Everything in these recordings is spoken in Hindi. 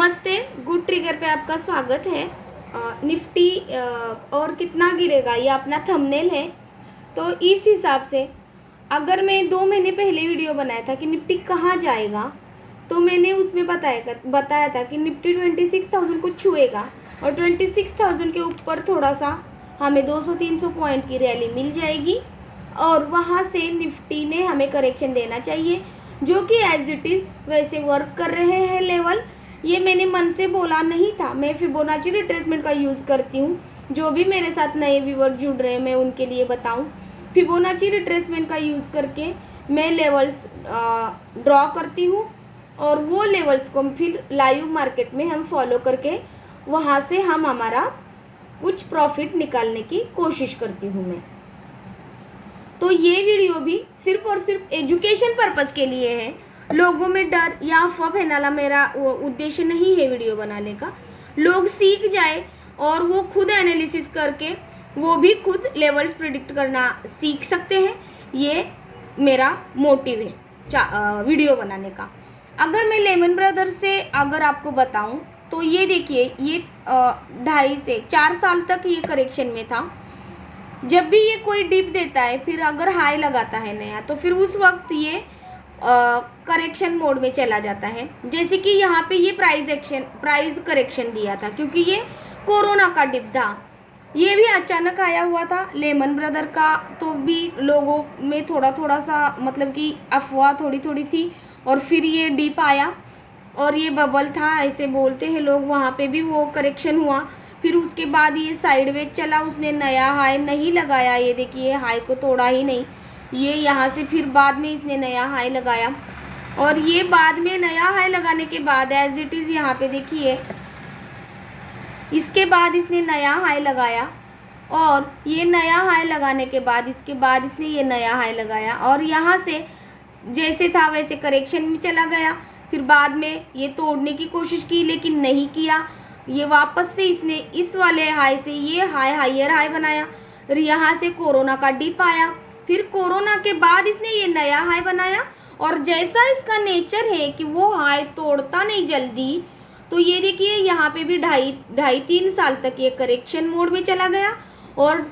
नमस्ते, गुड ट्रिगर पे आपका स्वागत है। निफ्टी और कितना गिरेगा ये अपना थंबनेल है। तो इस हिसाब से अगर मैं 2 महीने पहले वीडियो बनाया था कि निफ्टी कहाँ जाएगा, तो मैंने उसमें बताया था कि निफ्टी 26,000 को छुएगा और 26,000 के ऊपर थोड़ा सा हमें 200-300 पॉइंट की रैली मिल जाएगी और वहाँ से निफ्टी ने हमें करेक्शन देना चाहिए, जो कि एज इट इज़ वैसे वर्क कर रहे हैं लेवल। ये मैंने मन से बोला नहीं था, मैं फिबोनाची रिट्रेसमेंट का यूज़ करती हूँ। जो भी मेरे साथ नए व्यूअर जुड़ रहे हैं मैं उनके लिए बताऊँ, फिबोनाची रिट्रेसमेंट का यूज़ करके मैं लेवल्स ड्रॉ करती हूँ और वो लेवल्स को फिर लाइव मार्केट में हम फॉलो करके वहाँ से हम हमारा कुछ प्रॉफिट निकालने की कोशिश करती हूँ मैं। तो ये वीडियो भी सिर्फ और सिर्फ एजुकेशन पर्पज़ के लिए है। लोगों में डर या अफवाह फैलाना मेरा उद्देश्य नहीं है वीडियो बनाने का। लोग सीख जाए और वो खुद एनालिसिस करके वो भी खुद लेवल्स प्रिडिक्ट करना सीख सकते हैं। ये मेरा मोटिव है वीडियो बनाने का। अगर मैं लेमन ब्रदर्स से अगर आपको बताऊं तो ये देखिए, ये 2.5 से 4 साल तक ये करेक्शन में था। जब भी ये कोई डिप देता है फिर अगर हाई लगाता है नया, तो फिर उस वक्त ये करेक्शन मोड में चला जाता है। जैसे कि यहाँ पे ये प्राइस करेक्शन दिया था क्योंकि ये कोरोना का डिप था। ये भी अचानक आया हुआ था लेमन ब्रदर का, तो भी लोगों में थोड़ा सा मतलब कि अफवाह थोड़ी थी और फिर ये डिप आया और ये बबल था ऐसे बोलते हैं लोग। वहाँ पे भी वो करेक्शन हुआ, फिर उसके बाद ये साइडवेज चला, उसने नया हाई नहीं लगाया। ये देखिए हाई को तोड़ा ही नहीं, ये यहाँ से फिर बाद में इसने नया हाई लगाया और ये बाद में नया हाई लगाने के बाद एज इट इज़ यहाँ पे देखिए इसके बाद इसने नया हाई लगाया और ये नया हाई लगाने के बाद इसके बाद इसने ये नया हाई लगाया और यहाँ से जैसे था वैसे करेक्शन में चला गया। फिर बाद में ये तोड़ने की कोशिश की लेकिन नहीं किया। ये वापस से इसने इस वाले हाई से ये हायर हाई बनाया और यहाँ से कोरोना का डिप आया। फिर कोरोना के बाद इसने ये नया हाई बनाया और जैसा इसका नेचर है कि वो हाई तोड़ता नहीं जल्दी, तो ये देखिए यहाँ पे भी 2.5-3 साल तक ये करेक्शन मोड में चला गया और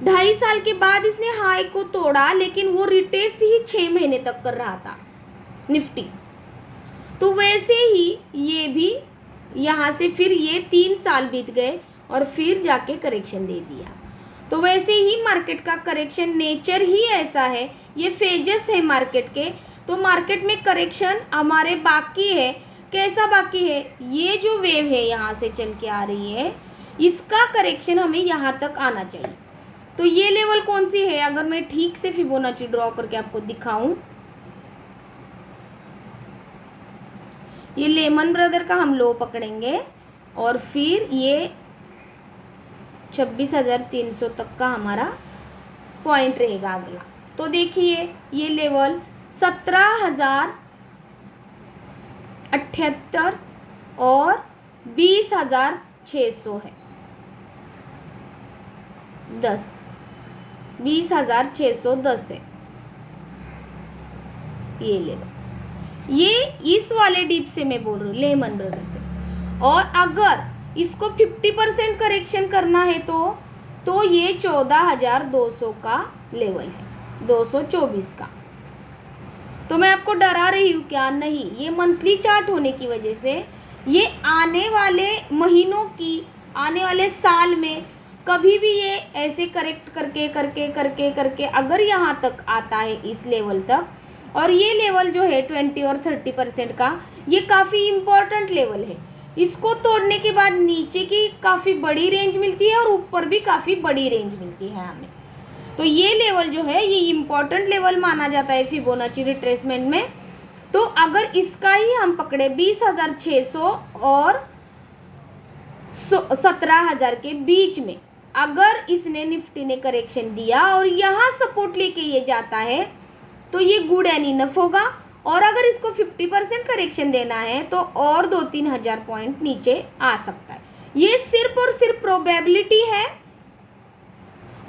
2.5 साल के बाद इसने हाई को तोड़ा, लेकिन वो रिटेस्ट ही 6 महीने तक कर रहा था निफ्टी। तो वैसे ही ये भी यहाँ से फिर ये 3 साल बीत गए और फिर जाके करेक्शन दे दिया। तो वैसे ही मार्केट का करेक्शन नेचर ही ऐसा है, ये फेजेस है मार्केट के। तो मार्केट में करेक्शन हमारे बाकी है। कैसा बाकी है? ये जो वेव है यहाँ से चल के आ रही है, इसका करेक्शन हमें यहाँ तक आना चाहिए। तो ये लेवल कौन सी है? अगर मैं ठीक से फिबोनाची ड्रॉ करके आपको दिखाऊं, ये लेमन ब्रदर का हम लो पकड़ेंगे और फिर ये 26,300 तक का हमारा पॉइंट रहेगा अगला। तो देखिए ये लेवल 17,078 और 20,600 है। 20,610 है ये लेवल। ये इस वाले डीप से मैं बोल रही हूँ लेमन ब्रदर से। और अगर इसको 50% करेक्शन करना है तो ये 14,200 का लेवल है, 224 का। तो मैं आपको डरा रही हूँ क्या? नहीं, ये मंथली चार्ट होने की वजह से ये आने वाले महीनों की, आने वाले साल में कभी भी ये ऐसे करेक्ट करके अगर यहाँ तक आता है इस लेवल तक, और ये लेवल जो है 20 और 30% का, ये काफ़ी इम्पोर्टेंट लेवल है। इसको तोड़ने के बाद नीचे की काफ़ी बड़ी रेंज मिलती है और ऊपर भी काफ़ी बड़ी रेंज मिलती है हमें। तो ये लेवल जो है ये इम्पोर्टेंट लेवल माना जाता है फिबोनाची रिट्रेसमेंट में। तो अगर इसका ही हम पकड़े 20,600 और 17,000 के बीच में, अगर इसने निफ्टी ने करेक्शन दिया और यहाँ सपोर्ट लेके ये जाता है तो ये गुड एंड इनफ होगा। और अगर इसको 50% करेक्शन देना है तो और 2-3 हज़ार पॉइंट नीचे आ सकता है। ये सिर्फ और सिर्फ प्रोबेबिलिटी है।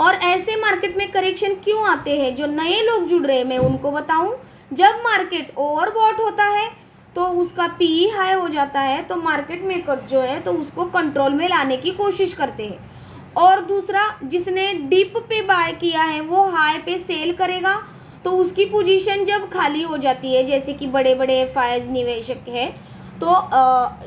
और ऐसे मार्केट में करेक्शन क्यों आते हैं? जो नए लोग जुड़ रहे हैं मैं उनको बताऊं, जब मार्केट ओवरबॉट होता है तो उसका पीई हाई हो जाता है, तो मार्केट मेकर्स जो है तो उसको कंट्रोल में लाने की कोशिश करते हैं। और दूसरा, जिसने डिप पे बाय किया है वो हाई पे सेल करेगा, तो उसकी पोजीशन जब खाली हो जाती है, जैसे कि बड़े बड़े एफआईआई निवेशक है, तो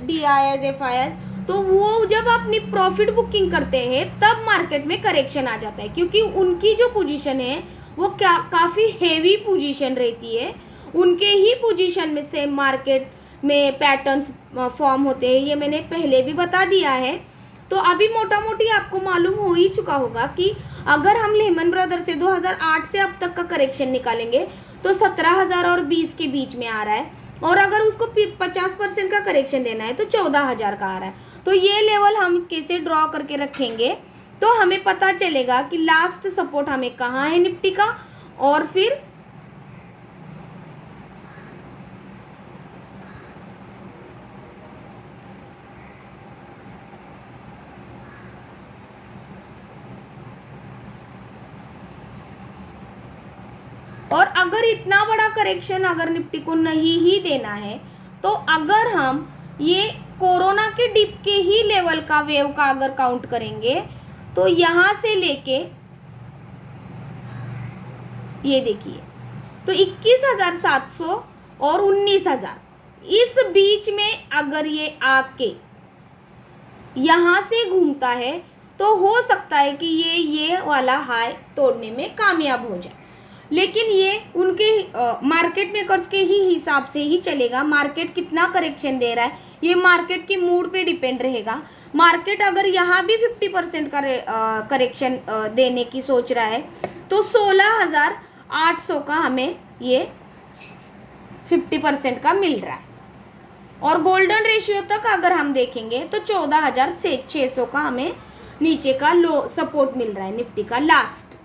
डीआईएस एफआईआई, तो वो जब अपनी प्रॉफिट बुकिंग करते हैं तब मार्केट में करेक्शन आ जाता है, क्योंकि उनकी जो पोजीशन है वो काफ़ी हेवी पोजीशन रहती है। उनके ही पोजीशन में से मार्केट में पैटर्न्स फॉर्म होते हैं, ये मैंने पहले भी बता दिया है। तो अभी मोटा मोटी आपको मालूम हो ही चुका होगा कि अगर हम लेमन ब्रदर्स से 2008 से अब तक का करेक्शन निकालेंगे तो 17,000 और 20 के बीच में आ रहा है, और अगर उसको 50% का करेक्शन देना है तो 14,000 का आ रहा है। तो ये लेवल हम कैसे ड्रॉ करके रखेंगे, तो हमें पता चलेगा कि लास्ट सपोर्ट हमें कहाँ है निफ्टी का, और फिर और अगर इतना बड़ा करेक्शन अगर निफ्टी को नहीं ही देना है, तो अगर हम ये कोरोना के डिप के ही लेवल का वेव का अगर काउंट करेंगे, तो यहाँ से लेके ये देखिए, तो 21,700 और 19,000 इस बीच में अगर ये आके यहाँ से घूमता है तो हो सकता है कि ये वाला हाई तोड़ने में कामयाब हो जाए। लेकिन ये उनके मार्केट मेकर्स के ही हिसाब से ही चलेगा। मार्केट कितना करेक्शन दे रहा है ये मार्केट की मूड पे डिपेंड रहेगा। मार्केट अगर यहाँ भी 50% का करेक्शन देने की सोच रहा है तो 16,800 का हमें ये 50% का मिल रहा है। और गोल्डन रेशियो तक अगर हम देखेंगे तो 14,600 का हमें नीचे का लो सपोर्ट मिल रहा है निफ्टी का लास्ट।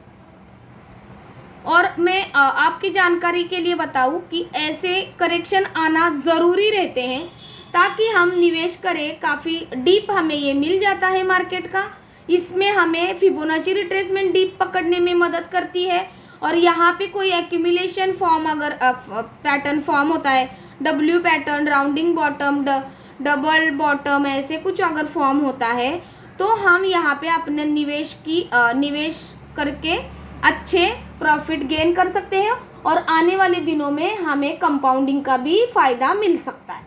और मैं आपकी जानकारी के लिए बताऊं कि ऐसे करेक्शन आना ज़रूरी रहते हैं ताकि हम निवेश करें। काफ़ी डीप हमें ये मिल जाता है मार्केट का, इसमें हमें फिबोनाची रिट्रेसमेंट डीप पकड़ने में मदद करती है। और यहाँ पे कोई एक्यूमुलेशन फॉर्म अगर पैटर्न फॉर्म होता है, W pattern, rounding bottom, double bottom, ऐसे कुछ अगर फॉर्म होता है तो हम यहाँ पे अपने निवेश करके अच्छे प्रॉफिट गेन कर सकते हैं और आने वाले दिनों में हमें कंपाउंडिंग का भी फायदा मिल सकता है।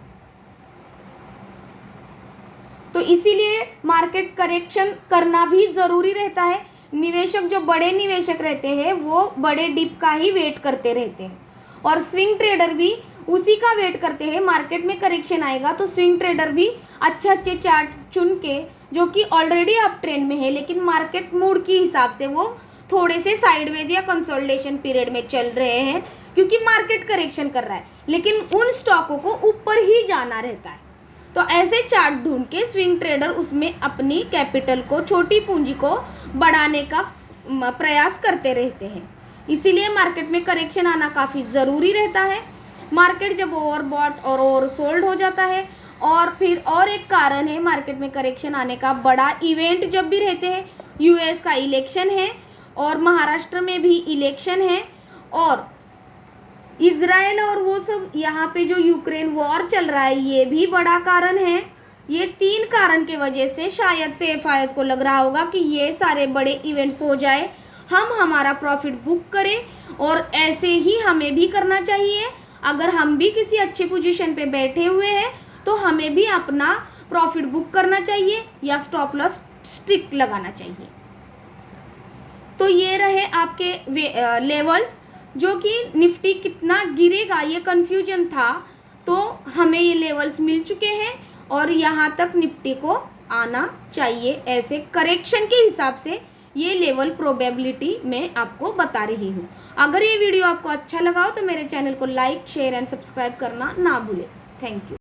तो इसीलिए मार्केट करेक्शन करना भी ज़रूरी रहता है। निवेशक जो बड़े निवेशक रहते हैं वो बड़े डिप का ही वेट करते रहते हैं, और स्विंग ट्रेडर भी उसी का वेट करते हैं। मार्केट में करेक्शन आएगा तो स्विंग ट्रेडर भी अच्छे चार्ट चुन के, जो कि ऑलरेडी अप ट्रेंड में है लेकिन मार्केट मूड के हिसाब से वो थोड़े से साइडवेज या कंसोलिडेशन पीरियड में चल रहे हैं क्योंकि मार्केट करेक्शन कर रहा है, लेकिन उन स्टॉकों को ऊपर ही जाना रहता है। तो ऐसे चार्ट ढूंढ के स्विंग ट्रेडर उसमें अपनी कैपिटल को, छोटी पूंजी को बढ़ाने का प्रयास करते रहते हैं। इसीलिए मार्केट में करेक्शन आना काफ़ी ज़रूरी रहता है। मार्केट जब ओवरबॉट और ओवर सोल्ड हो जाता है, और फिर और एक कारण है मार्केट में करेक्शन आने का, बड़ा इवेंट जब भी रहते हैं, यूएस का इलेक्शन है और महाराष्ट्र में भी इलेक्शन है, और इजराइल और वो सब यहाँ पे जो यूक्रेन वॉर चल रहा है ये भी बड़ा कारण है। ये 3 कारण के वजह से शायद से एफआईआईस को लग रहा होगा कि ये सारे बड़े इवेंट्स हो जाए, हम हमारा प्रॉफिट बुक करें, और ऐसे ही हमें भी करना चाहिए। अगर हम भी किसी अच्छे पोजीशन पे बैठे हुए हैं तो हमें भी अपना प्रॉफिट बुक करना चाहिए या स्टॉप लॉस स्ट्रिक्ट लगाना चाहिए। तो ये रहे आपके लेवल्स, जो कि निफ्टी कितना गिरेगा ये कन्फ्यूजन था, तो हमें ये लेवल्स मिल चुके हैं और यहाँ तक निफ्टी को आना चाहिए। ऐसे करेक्शन के हिसाब से ये लेवल प्रोबेबिलिटी मैं आपको बता रही हूँ। अगर ये वीडियो आपको अच्छा लगा हो तो मेरे चैनल को लाइक, शेयर एंड सब्सक्राइब करना ना भूलें। Thank you.